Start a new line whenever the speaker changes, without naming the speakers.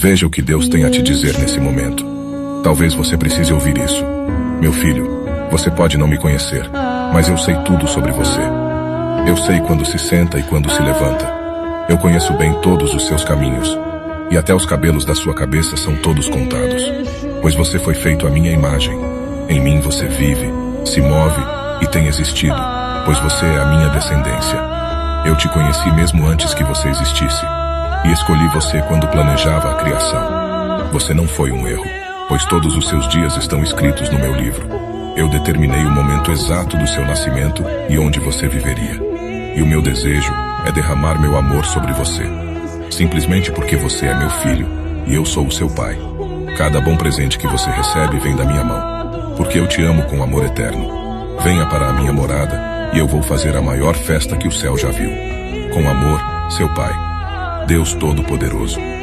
Veja o que Deus tem a te dizer nesse momento. Talvez você precise ouvir isso. Meu filho, você pode não me conhecer, mas eu sei tudo sobre você. Eu sei quando se senta e quando se levanta. Eu conheço bem todos os seus caminhos. E até os cabelos da sua cabeça são todos contados. Pois você foi feito à minha imagem. Em mim você vive, se move e tem existido, pois você é a minha descendência. Eu te conheci mesmo antes que você existisse. E escolhi você quando planejava a criação. Você não foi um erro, pois todos os seus dias estão escritos no meu livro. Eu determinei o momento exato do seu nascimento e onde você viveria. E o meu desejo é derramar meu amor sobre você. Simplesmente porque você é meu filho e eu sou o seu pai. Cada bom presente que você recebe vem da minha mão, porque eu te amo com amor eterno. Venha para a minha morada e eu vou fazer a maior festa que o céu já viu. Com amor, seu pai, Deus Todo-Poderoso.